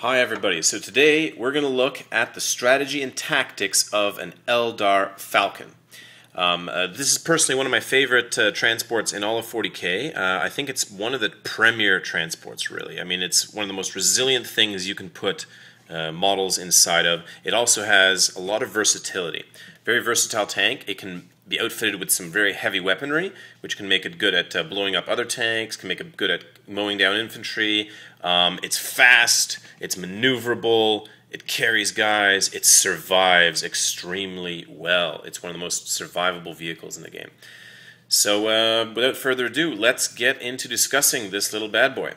Hi everybody, so today we're going to look at the strategy and tactics of an Eldar Falcon. This is personally one of my favorite transports in all of 40k. I think it's one of the premier transports, really. I mean, it's one of the most resilient things you can put models inside of. It also has a lot of versatility. Very versatile tank. It can be outfitted with some very heavy weaponry, which can make it good at blowing up other tanks, can make it good at mowing down infantry. It's fast, it's maneuverable, it carries guys, it survives extremely well. It's one of the most survivable vehicles in the game. So without further ado, let's get into discussing this little bad boy.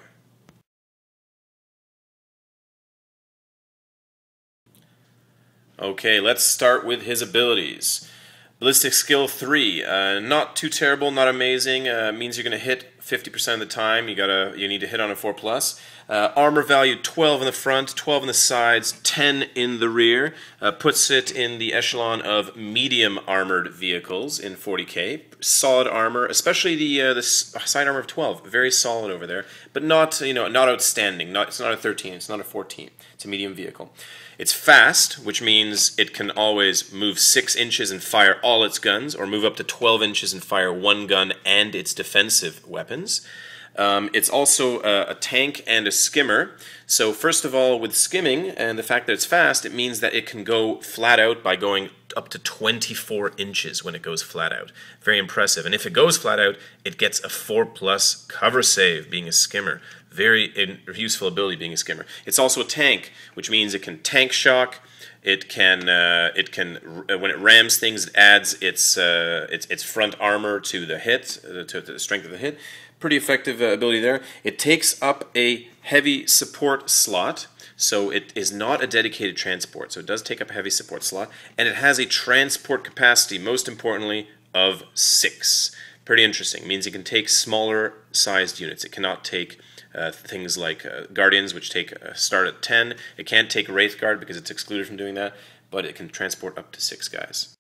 Okay, let's start with his abilities. Ballistic skill 3, not too terrible, not amazing. Means you're going to hit 50% of the time. You need to hit on a 4+. Armor value 12 in the front, 12 in the sides, 10 in the rear. Puts it in the echelon of medium armored vehicles in 40k. Solid armor, especially the side armor of 12, very solid over there, but not not outstanding. It's not a 13, it's not a 14. It's a medium vehicle. It's fast, which means it can always move 6 inches and fire all its guns, or move up to 12 inches and fire one gun and its defensive weapons. It's also a tank and a skimmer. So first of all, with skimming and the fact that it's fast, it means that it can go flat out by going up to 24 inches when it goes flat out. Very impressive. And if it goes flat out, it gets a 4+ cover save being a skimmer. Very useful ability being a skimmer. It's also a tank, which means it can tank shock. It can when it rams things, it adds its front armor to the hit, to the strength of the hit. Pretty effective ability there. It takes up a heavy support slot, so it is not a dedicated transport. So it does take up a heavy support slot, and it has a transport capacity, most importantly, of 6. Pretty interesting. It means it can take smaller sized units. It cannot take things like Guardians, which start at 10. It can't take Wraith Guard because it's excluded from doing that, but it can transport up to 6 guys.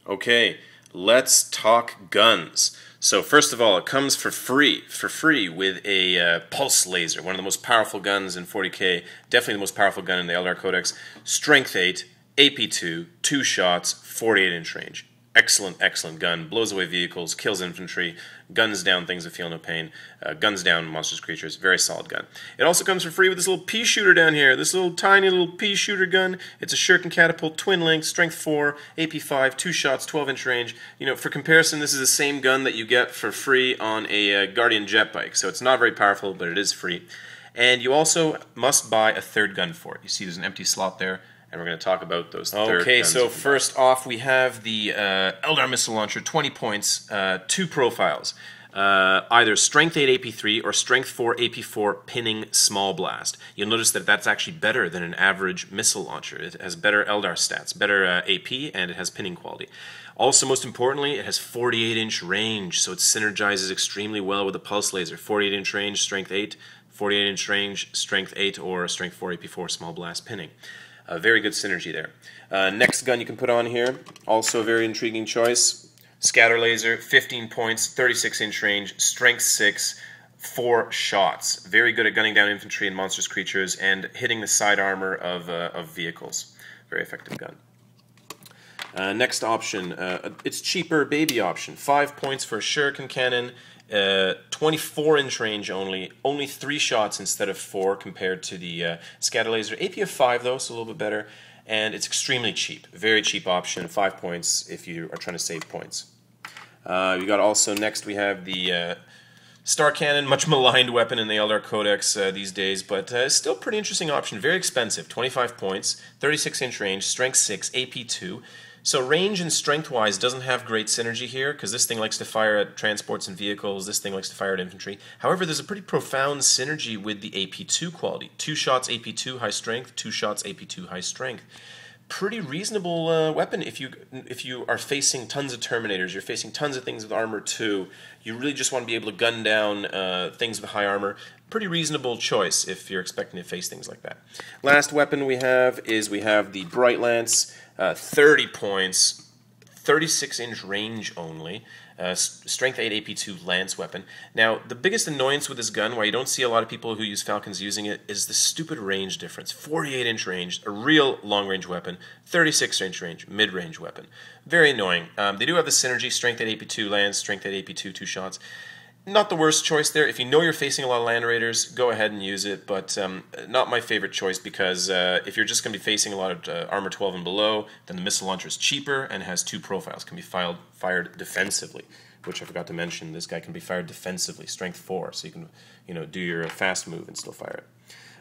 Okay, let's talk guns. So first of all, it comes for free with a pulse laser, one of the most powerful guns in 40k, definitely the most powerful gun in the Eldar Codex. Strength 8, AP2, 2 shots, 48-inch range. Excellent, excellent gun. Blows away vehicles, kills infantry, guns down things that feel no pain, guns down monstrous creatures. Very solid gun. It also comes for free with this little pea shooter down here. This little tiny little pea shooter gun. It's a shuriken catapult, twin length, strength 4, AP5, 2 shots, 12-inch range. For comparison, this is the same gun that you get for free on a Guardian jet bike. So it's not very powerful, but it is free. And you also must buy a third gun for it. You see there's an empty slot there. And we're going to talk about those third guns. Okay, so first off, we have the Eldar Missile Launcher, 20 points, 2 profiles. Either Strength 8 AP3 or Strength 4 AP4 Pinning Small Blast. You'll notice that that's actually better than an average missile launcher. It has better Eldar stats, better AP, and it has pinning quality. Also, most importantly, it has 48-inch range, so it synergizes extremely well with the pulse laser. 48-inch range, Strength 8, 48-inch range, Strength 8, or Strength 4 AP4 Small Blast Pinning. Very good synergy there. Next gun you can put on here, also a very intriguing choice. Scatter laser, 15 points, 36-inch range, strength 6, 4 shots. Very good at gunning down infantry and monstrous creatures and hitting the side armor of vehicles. Very effective gun. Next option, it's cheaper baby option. 5 points for a shuriken cannon. 24-inch range only 3 shots instead of 4 compared to the scatter laser. AP of 5 though, so a little bit better, and it's extremely cheap. Very cheap option, 5 points if you are trying to save points. You got also next we have the Star Cannon, much maligned weapon in the Eldar Codex these days, but still pretty interesting option. Very expensive, 25 points, 36-inch range, strength 6, AP2. So range and strength-wise doesn't have great synergy here, because this thing likes to fire at transports and vehicles, this thing likes to fire at infantry. However, there's a pretty profound synergy with the AP2 quality. 2 shots AP2 high strength, 2 shots AP2 high strength. Pretty reasonable weapon if you are facing tons of Terminators, you're facing tons of things with armor 2, you really just want to be able to gun down things with high armor. Pretty reasonable choice if you're expecting to face things like that. Last weapon we have the Bright Lance. 30 points, 36-inch range only, Strength 8 AP2 lance weapon. Now, the biggest annoyance with this gun, why you don't see a lot of people who use Falcons using it, is the stupid range difference. 48-inch range, a real long-range weapon, 36-inch range, mid-range weapon. Very annoying. They do have the synergy, Strength 8 AP2 lance, Strength 8 AP2, 2 shots. Not the worst choice there. If you know you're facing a lot of land raiders, go ahead and use it, but not my favorite choice because if you're just going to be facing a lot of armor 12 and below, then the missile launcher is cheaper and has 2 profiles. Can be fired defensively, which I forgot to mention. This guy can be fired defensively, strength 4, so you can do your fast move and still fire it.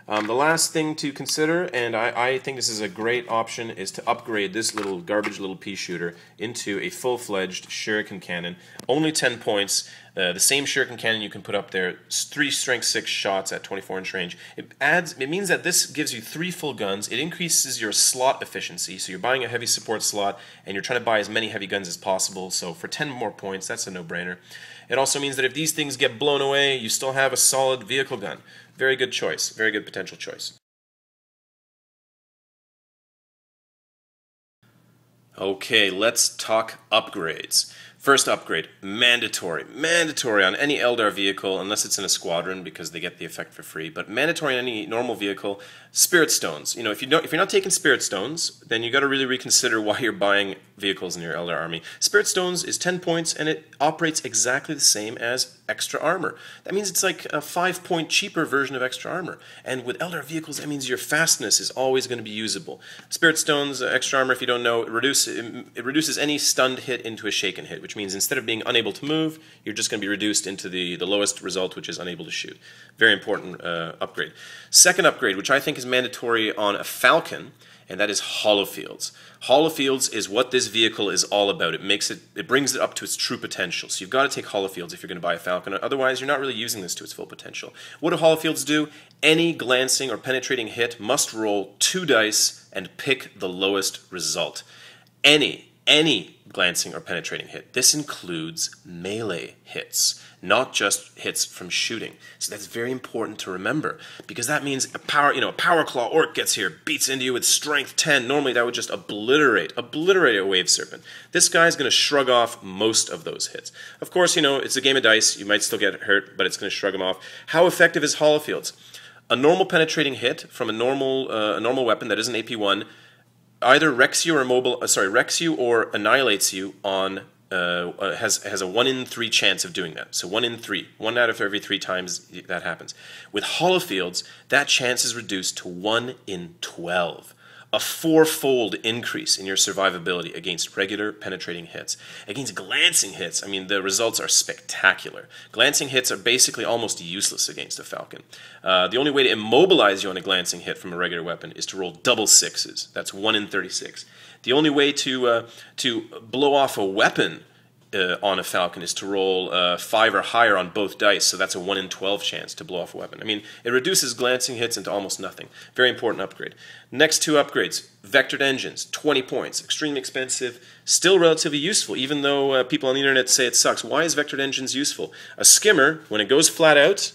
The last thing to consider, and I think this is a great option, is to upgrade this little garbage little pea shooter into a full-fledged shuriken cannon. Only 10 points. The same shuriken cannon you can put up there, 3 strength 6 shots at 24-inch range. It means that this gives you 3 full guns. It increases your slot efficiency, so you're buying a heavy support slot and you're trying to buy as many heavy guns as possible. So for 10 more points, that's a no-brainer. It also means that if these things get blown away, you still have a solid vehicle gun. Very good choice. Very good potential choice. Okay, let's talk upgrades. First upgrade, mandatory. Mandatory on any Eldar vehicle, unless it's in a squadron because they get the effect for free, but mandatory on any normal vehicle, Spirit Stones. If you're not taking Spirit Stones, then you got to really reconsider why you're buying vehicles in your Eldar army. Spirit Stones is 10 points and it operates exactly the same as extra armor. That means it's like a 5-point cheaper version of extra armor. And with Eldar vehicles, that means your fastness is always going to be usable. Spirit Stones, extra armor, if you don't know, it reduces any stunned hit into a shaken hit, which means instead of being unable to move, you're just going to be reduced into the lowest result, which is unable to shoot. Very important upgrade. Second upgrade, which I think is mandatory on a Falcon, and that is hollow fields. Hollow fields is what this vehicle is all about. It brings it up to its true potential. So you've got to take hollow fields if you're going to buy a Falcon. Otherwise, you're not really using this to its full potential. What do hollow fields do? Any glancing or penetrating hit must roll 2 dice and pick the lowest result. Any glancing or penetrating hit. This includes melee hits, not just hits from shooting. So that's very important to remember, because that means a power claw orc gets here, beats into you with strength 10. Normally that would just obliterate a wave serpent. This guy's going to shrug off most of those hits. Of course, it's a game of dice. You might still get hurt, but it's going to shrug them off. How effective is hollow fields? A normal penetrating hit from a normal weapon that isn't AP1 either wrecks you or annihilates you on has a 1 in 3 chance of doing that. So 1 in 3, 1 out of every 3 times that happens. With hollow fields, that chance is reduced to 1 in 12. A 4-fold increase in your survivability against regular penetrating hits. Against glancing hits, the results are spectacular. Glancing hits are basically almost useless against a Falcon. The only way to immobilize you on a glancing hit from a regular weapon is to roll double 6s. That's 1 in 36. The only way to blow off a weapon on a Falcon is to roll 5 or higher on both dice, so that's a 1 in 12 chance to blow off a weapon. It reduces glancing hits into almost nothing. Very important upgrade. Next 2 upgrades, vectored engines, 20 points, extremely expensive, still relatively useful, even though people on the internet say it sucks. Why is vectored engines useful? A skimmer, when it goes flat out,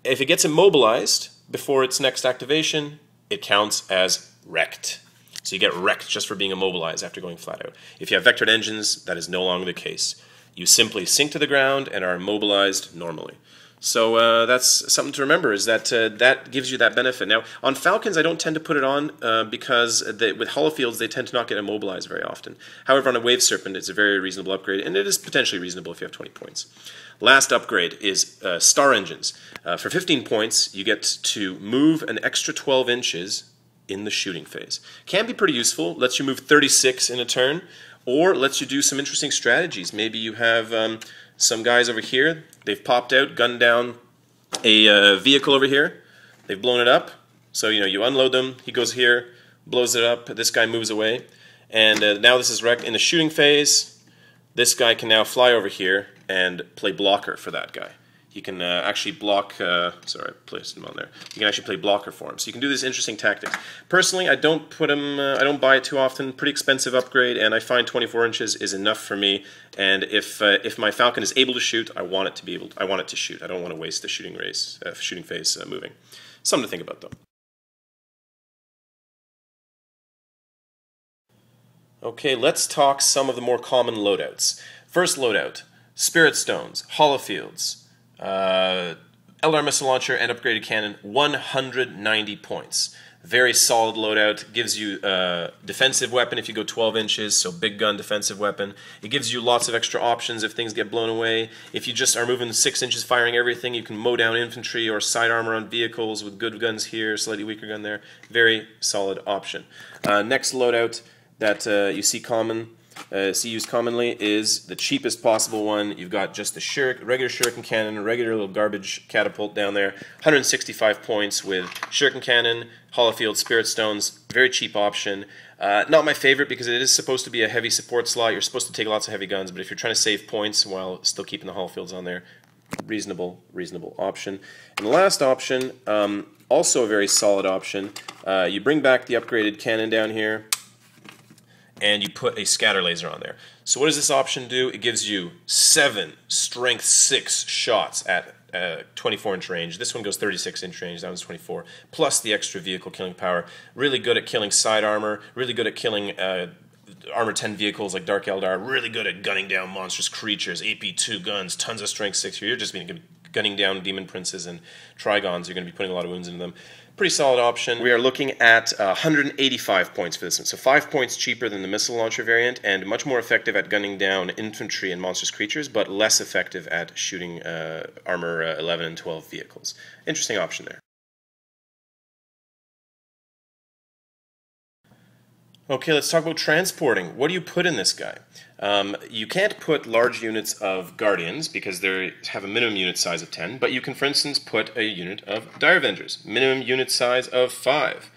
if it gets immobilized before its next activation, it counts as wrecked. So you get wrecked just for being immobilized after going flat out. If you have vectored engines, that is no longer the case. You simply sink to the ground and are immobilized normally. So that's something to remember, is that that gives you that benefit. Now, on Falcons, I don't tend to put it on because with hollow fields, they tend to not get immobilized very often. However, on a Wave Serpent, it's a very reasonable upgrade, and it is potentially reasonable if you have 20 points. Last upgrade is Star Engines. For 15 points, you get to move an extra 12 inches in the shooting phase. Can be pretty useful, lets you move 36 in a turn, or lets you do some interesting strategies. Maybe you have some guys over here, they've popped out, gunned down a vehicle over here, they've blown it up, so you unload them, he goes here, blows it up, this guy moves away, and now this is wrecked. In the shooting phase, this guy can now fly over here and play blocker for that guy. He can actually block, sorry, I placed him on there. You can actually play blocker for him. So you can do this interesting tactics. Personally, I don't put him, I don't buy it too often. Pretty expensive upgrade, and I find 24 inches is enough for me. And if my Falcon is able to shoot, I want it to shoot. I don't want to waste the shooting phase moving. Something to think about, though. Okay, let's talk some of the more common loadouts. First loadout, Spirit Stones, Holofields, Eldar Missile Launcher, and Upgraded Cannon, 190 points. Very solid loadout. Gives you a defensive weapon if you go 12 inches, so big gun defensive weapon. It gives you lots of extra options if things get blown away. If you just are moving 6 inches firing everything, you can mow down infantry or side armor on vehicles with good guns here, slightly weaker gun there. Very solid option. Next loadout that you see used commonly is the cheapest possible one. You've got just the regular shuriken cannon, a regular little garbage catapult down there. 165 points with shuriken cannon, Holofield, Spirit Stones. Very cheap option. Not my favorite because it is supposed to be a heavy support slot. You're supposed to take lots of heavy guns, but if you're trying to save points while still keeping the Holofields on there, reasonable option. And the last option, also a very solid option. You bring back the upgraded cannon down here, and you put a scatter laser on there. So what does this option do? It gives you 7 strength 6 shots at 24-inch range. This one goes 36-inch range, that one's 24, plus the extra vehicle killing power. Really good at killing side armor, really good at killing armor 10 vehicles like Dark Eldar, really good at gunning down monstrous creatures, AP2 guns, tons of strength 6 here. You're just gunning down demon princes and trigons. You're going to be putting a lot of wounds into them. Pretty solid option. We are looking at 185 points for this one, so 5 points cheaper than the missile launcher variant, and much more effective at gunning down infantry and monstrous creatures, but less effective at shooting armor 11 and 12 vehicles. Interesting option there. Okay, let's talk about transporting. What do you put in this guy? You can't put large units of Guardians because they have a minimum unit size of 10, but you can, for instance, put a unit of Dire Avengers, minimum unit size of 5.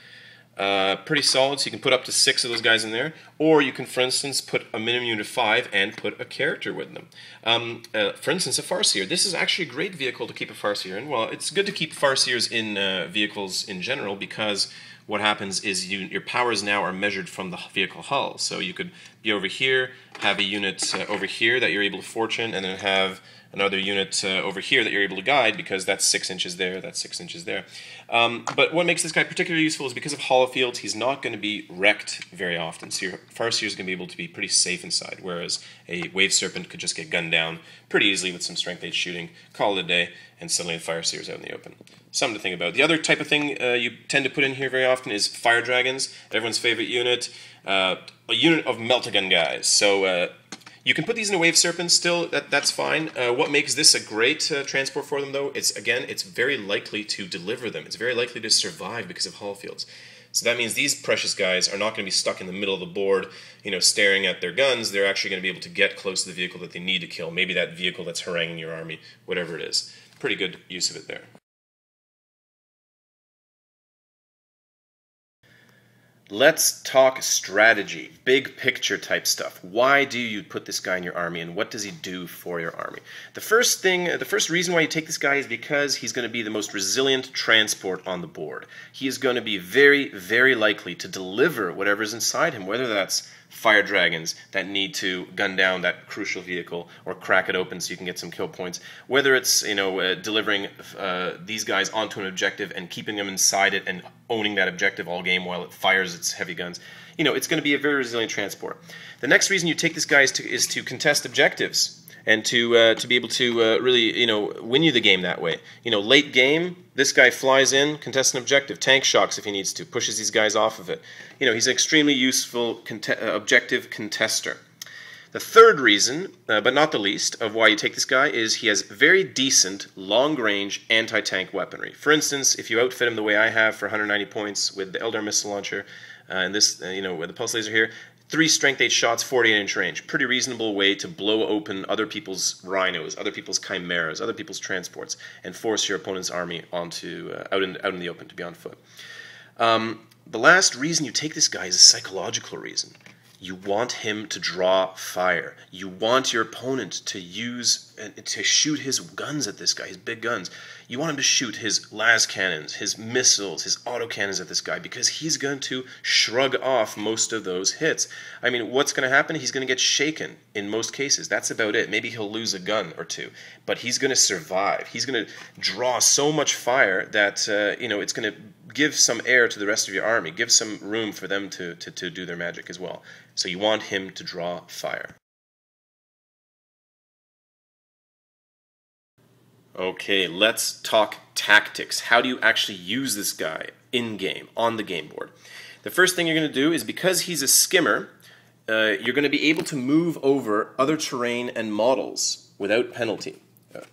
Pretty solid, so you can put up to 6 of those guys in there, or you can, for instance, put a minimum unit of 5 and put a character with them. For instance, a Farseer. This is actually a great vehicle to keep a Farseer in. Well, it's good to keep Farseers in vehicles in general because what happens is your powers now are measured from the vehicle hull. So you could be over here, have a unit over here that you're able to fortune, and then have another unit over here that you're able to guide because that's 6 inches there, that's 6 inches there. But what makes this guy particularly useful is because of Holofields, he's not going to be wrecked very often. So your Farseer is going to be able to be pretty safe inside, whereas a Wave Serpent could just get gunned down pretty easily with some Strength 8 shooting, call it a day, and suddenly the Farseer is out in the open. Something to think about. The other type of thing you tend to put in here very often is Fire Dragons, everyone's favorite unit, a unit of Meltagun guys. So you can put these in a Wave Serpent still, that's fine. What makes this a great transport for them, though, it's very likely to deliver them. It's very likely to survive because of Holofields. So that means these precious guys are not going to be stuck in the middle of the board, staring at their guns. They're actually going to be able to get close to the vehicle that they need to kill. Maybe that vehicle that's haranguing your army, whatever it is. Pretty good use of it there. Let's talk strategy, big picture type stuff. Why do you put this guy in your army, and what does he do for your army? The first reason why you take this guy is because he's going to be the most resilient transport on the board. He is going to be very, very likely to deliver whatever's inside him, whether that's Fire Dragons that need to gun down that crucial vehicle or crack it open so you can get some kill points, whether it's delivering these guys onto an objective and keeping them inside it and owning that objective all game while it fires its heavy guns. It's going to be a very resilient transport. The next reason you take this guy is to contest objectives and to be able to really win you the game that way. Late game, this guy flies in, contests an objective, tank shocks if he needs to, pushes these guys off of it. He's an extremely useful objective contester. The third reason, but not the least, of why you take this guy is he has very decent long-range anti-tank weaponry. For instance, if you outfit him the way I have for 190 points with the Eldar Missile Launcher and this, with the Pulse Laser here, 3 Strength 8 shots, 48-inch range. Pretty reasonable way to blow open other people's rhinos, other people's chimeras, other people's transports, and force your opponent's army onto out in the open to be on foot. The last reason you take this guy is a psychological reason. You want him to draw fire. You want your opponent to shoot his guns at this guy, his big guns. You want him to shoot his las cannons, his missiles, his autocannons at this guy because he's going to shrug off most of those hits. I mean, what's going to happen? He's going to get shaken in most cases. That's about it. Maybe he'll lose a gun or two, but he's going to survive. He's going to draw so much fire that it's going to give some air to the rest of your army, give some room for them to do their magic as well. So you want him to draw fire. Okay, let's talk tactics. How do you actually use this guy in-game, on the game board? The first thing you're going to do is, because he's a skimmer, you're going to be able to move over other terrain and models without penalty,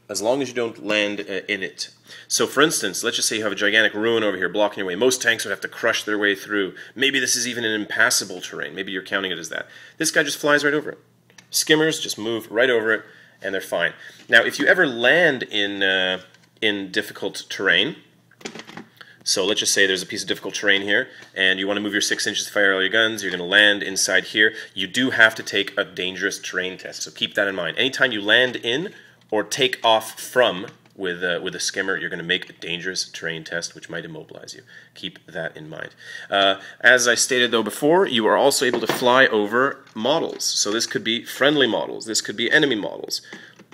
as long as you don't land in it. So for instance, let's just say you have a gigantic ruin over here blocking your way. Most tanks would have to crush their way through. Maybe this is even an impassable terrain. Maybe you're counting it as that. This guy just flies right over it. Skimmers just move right over it, and they're fine. Now, if you ever land in difficult terrain, so let's just say there's a piece of difficult terrain here, and you want to move your 6 inches to fire all your guns, you're going to land inside here, you do have to take a dangerous terrain test, so keep that in mind. Anytime you land in or take off from with a skimmer, you're going to make a dangerous terrain test, which might immobilize you. Keep that in mind. As I stated, though, before, you are also able to fly over models. So this could be friendly models. This could be enemy models.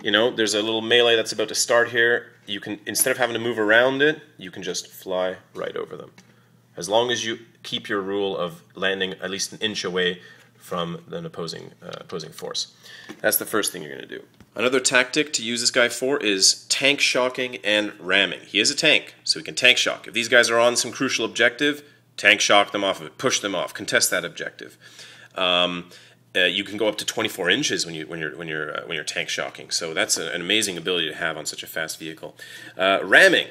You know, there's a little melee that's about to start here. You can, instead of having to move around it, you can just fly right over them. As long as you keep your rule of landing at least an inch away from an opposing force. That's the first thing you're going to do. Another tactic to use this guy for is tank shocking and ramming. He is a tank, so he can tank shock. If these guys are on some crucial objective, tank shock them off of it, push them off, contest that objective. You can go up to 24 inches when you're tank shocking, so that's an amazing ability to have on such a fast vehicle. Ramming.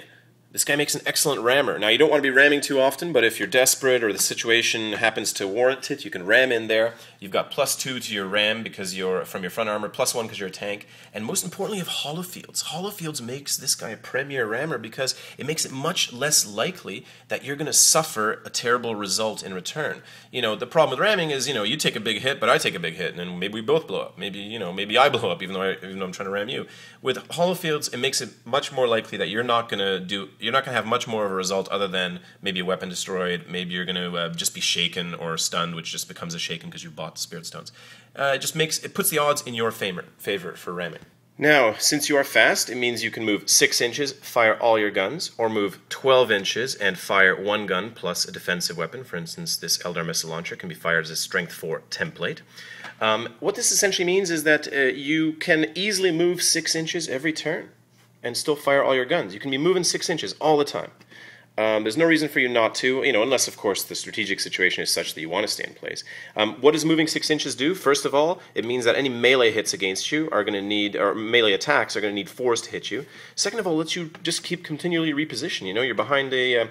This guy makes an excellent rammer. Now, you don't want to be ramming too often, but if you're desperate or the situation happens to warrant it, you can ram in there. You've got +2 to your ram because you're from your front armor, +1 because you're a tank, and most importantly, you have hollow fields. Hollow fields makes this guy a premier rammer because it makes it much less likely that you're going to suffer a terrible result in return. You know, the problem with ramming is, you know, you take a big hit, but I take a big hit, and then maybe we both blow up. Maybe, you know, maybe I blow up even though I'm trying to ram you. With hollow fields, it makes it much more likely that you're not going to have much more of a result other than maybe a weapon destroyed, maybe you're going to just be shaken or stunned, which just becomes a shaken because you bought the Spirit Stones. It puts the odds in your favor for ramming. Now, since you are fast, it means you can move 6 inches, fire all your guns, or move 12 inches and fire 1 gun plus a defensive weapon. For instance, this Eldar Missile Launcher can be fired as a Strength 4 template. What this essentially means is that you can easily move 6 inches every turn and still fire all your guns. You can be moving 6 inches all the time. There's no reason for you not to, you know, unless, of course, the strategic situation is such that you want to stay in place. What does moving 6 inches do? First of all, it means that any melee hits against you are going to need, or melee attacks are going to need force to hit you. Second of all, it lets you just keep continually reposition. You know, you're behind a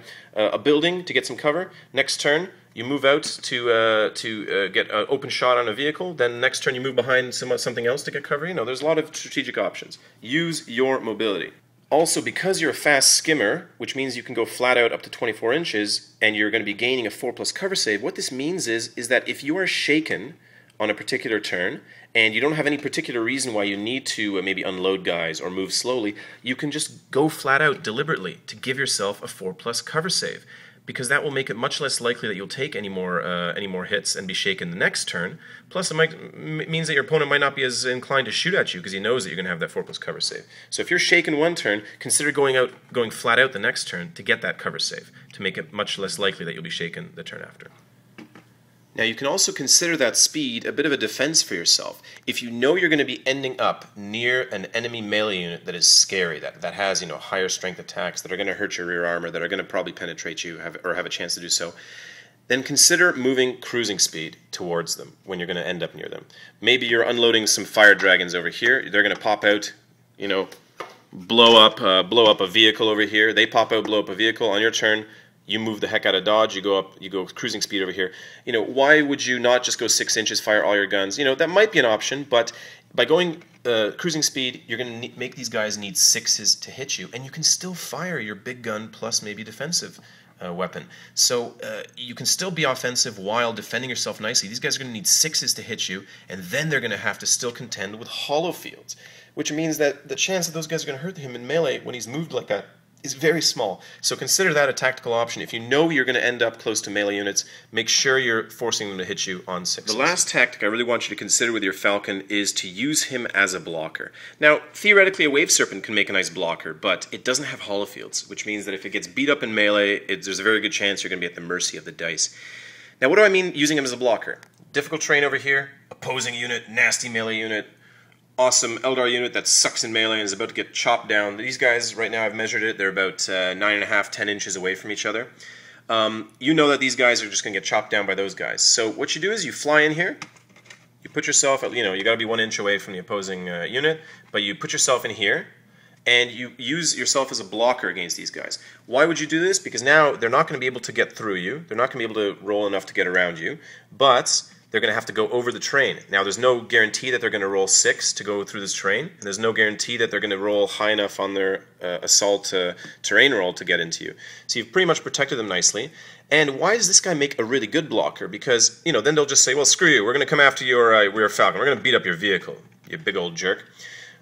building to get some cover. Next turn, you move out to get an open shot on a vehicle. Then next turn, you move behind something else to get cover. You know, there's a lot of strategic options. Use your mobility. Also, because you're a fast skimmer, which means you can go flat out up to 24 inches, and you're going to be gaining a 4+ cover save, what this means is that if you are shaken on a particular turn, and you don't have any particular reason why you need to maybe unload guys or move slowly, you can just go flat out deliberately to give yourself a 4+ cover save, because that will make it much less likely that you'll take any more hits and be shaken the next turn. Plus, it means that your opponent might not be as inclined to shoot at you because he knows that you're going to have that 4+ cover save. So if you're shaken one turn, consider going flat out the next turn to get that cover save, to make it much less likely that you'll be shaken the turn after. Now, you can also consider that speed a bit of a defense for yourself. If you know you're going to be ending up near an enemy melee unit that is scary, that has, you know, higher strength attacks that are going to hurt your rear armor, that are going to probably penetrate you or have a chance to do so, then consider moving cruising speed towards them when you're going to end up near them. Maybe you're unloading some fire dragons over here. They're going to pop out, you know, blow up a vehicle over here. They pop out, blow up a vehicle. On your turn, you move the heck out of dodge, you go cruising speed over here. You know, why would you not just go 6 inches, fire all your guns? You know, that might be an option, but by going cruising speed, you're going to make these guys need 6s to hit you, and you can still fire your big gun plus maybe defensive weapon. So you can still be offensive while defending yourself nicely. These guys are going to need 6s to hit you, and then they're going to have to still contend with hollow fields, which means that the chance that those guys are going to hurt him in melee when he's moved like that is very small. So consider that a tactical option. If you know you're going to end up close to melee units, make sure you're forcing them to hit you on 6. The last tactic I really want you to consider with your Falcon is to use him as a blocker. Now, theoretically, a Wave Serpent can make a nice blocker, but it doesn't have hollow fields, which means that if it gets beat up in melee, there's a very good chance you're going to be at the mercy of the dice. Now, what do I mean using him as a blocker? Difficult terrain over here, opposing unit, nasty melee unit, awesome Eldar unit that sucks in melee and is about to get chopped down. These guys, right now I've measured it, they're about 9.5, 10 inches away from each other. You know that these guys are just going to get chopped down by those guys. So what you do is you fly in here, you put yourself, you got to be 1 inch away from the opposing unit, but you put yourself in here, and you use yourself as a blocker against these guys. Why would you do this? Because now they're not going to be able to get through you, they're not going to be able to roll enough to get around you, but they're going to have to go over the terrain. Now, there's no guarantee that they're going to roll 6 to go through this terrain, and there's no guarantee that they're going to roll high enough on their assault terrain roll to get into you. So you've pretty much protected them nicely. And why does this guy make a really good blocker? Because, then they'll just say, well, screw you, we're going to come after your Falcon, we're going to beat up your vehicle, you big old jerk.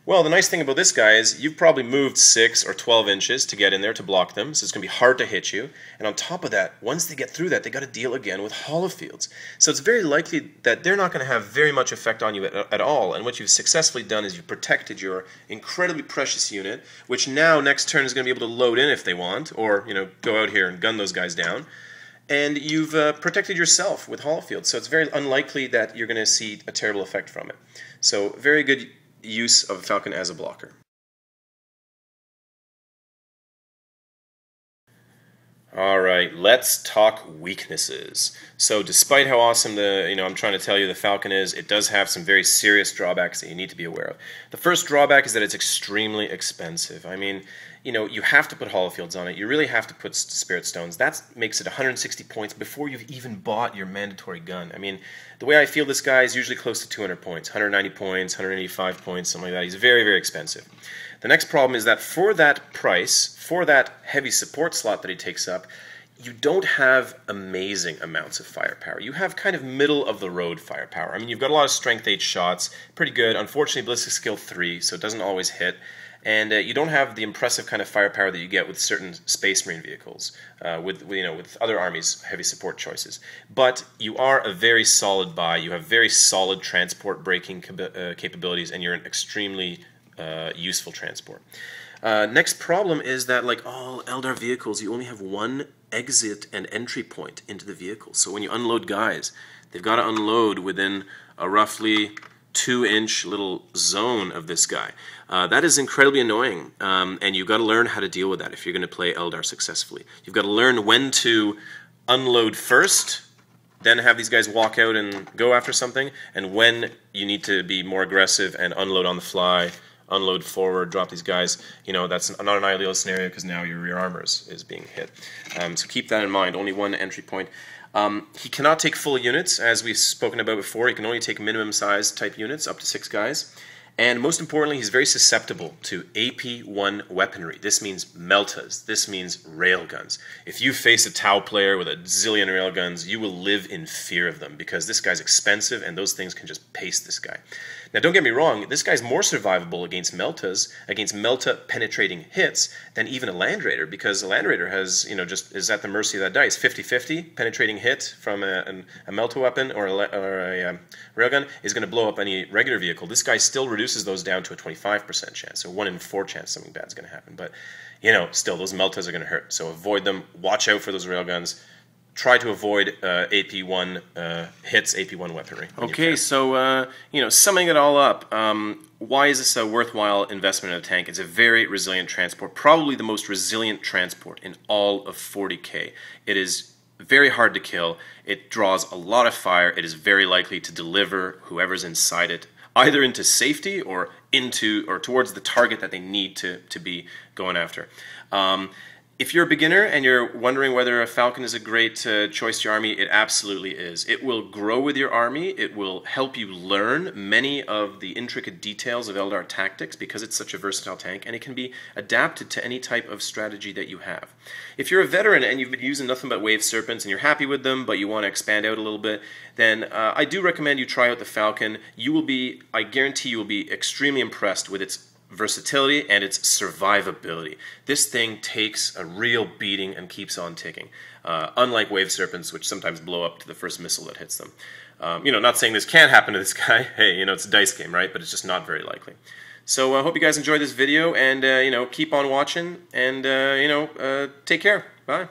Well, the nice thing about this guy is you've probably moved 6 or 12 inches to get in there to block them, so it's going to be hard to hit you. And on top of that, once they get through that, they got to deal again with hollow fields. So it's very likely that they're not going to have very much effect on you at all. And what you've successfully done is you've protected your incredibly precious unit, which now next turn is going to be able to load in if they want, or go out here and gun those guys down. And you've protected yourself with hollow fields, so it's very unlikely that you're going to see a terrible effect from it. So very good use of Falcon as a blocker. Alright, let's talk weaknesses. So despite how awesome I'm trying to tell you the Falcon is, it does have some very serious drawbacks that you need to be aware of. The first drawback is that it's extremely expensive. I mean, you have to put hollow fields on it. You really have to put spirit stones. That makes it 160 points before you've even bought your mandatory gun. I mean, the way I feel this guy is usually close to 200 points, 190 points, 185 points, something like that. He's very, very expensive. The next problem is that for that price, for that heavy support slot that he takes up, you don't have amazing amounts of firepower. You have kind of middle-of-the-road firepower. I mean, you've got a lot of Strength 8 shots, pretty good. Unfortunately, Ballistic Skill 3, so it doesn't always hit. And you don't have the impressive kind of firepower that you get with certain Space Marine vehicles, with other armies' heavy support choices. But you are a very solid buy. You have very solid transport braking capabilities, and you're an extremely useful transport. Next problem is that, like all Eldar vehicles, you only have one exit and entry point into the vehicle. So when you unload guys, they've got to unload within a roughly 2-inch little zone of this guy. That is incredibly annoying, and you've got to learn how to deal with that if you're going to play Eldar successfully. You've got to learn when to unload first, then have these guys walk out and go after something, and when you need to be more aggressive and unload on the fly, unload forward, drop these guys. That's not an ideal scenario because now your rear armor is being hit. So keep that in mind, only one entry point. He cannot take full units, as we've spoken about before. He can only take minimum size type units, up to 6 guys. And most importantly, he's very susceptible to AP1 weaponry. This means meltas. This means railguns. If you face a Tau player with a zillion railguns, you will live in fear of them because this guy's expensive and those things can just paste this guy. Now, don't get me wrong, this guy's more survivable against meltas, against melta penetrating hits, than even a Land Raider, because a Land Raider has, just is at the mercy of that dice. 50-50 penetrating hit from a melta weapon or a railgun is going to blow up any regular vehicle. This guy still reduces those down to a 25% chance, so 1 in 4 chance something bad's going to happen. But, still, those meltas are going to hurt. So avoid them, watch out for those railguns. Try to avoid AP1 hits, AP1 weaponry. Okay, so, summing it all up, why is this a worthwhile investment in a tank? It's a very resilient transport, probably the most resilient transport in all of 40K. It is very hard to kill, it draws a lot of fire, it is very likely to deliver whoever's inside it either into safety or towards the target that they need to be going after. If you're a beginner and you're wondering whether a Falcon is a great choice to your army, it absolutely is. It will grow with your army. It will help you learn many of the intricate details of Eldar Tactics because it's such a versatile tank, and it can be adapted to any type of strategy that you have. If you're a veteran and you've been using nothing but Wave Serpents and you're happy with them, but you want to expand out a little bit, then I do recommend you try out the Falcon. I guarantee you will be extremely impressed with its versatility and its survivability. This thing takes a real beating and keeps on ticking, unlike Wave Serpents, which sometimes blow up to the first missile that hits them. Not saying this can't happen to this guy. Hey, it's a dice game, right? But it's just not very likely. So I hope you guys enjoyed this video, and keep on watching, and take care. Bye.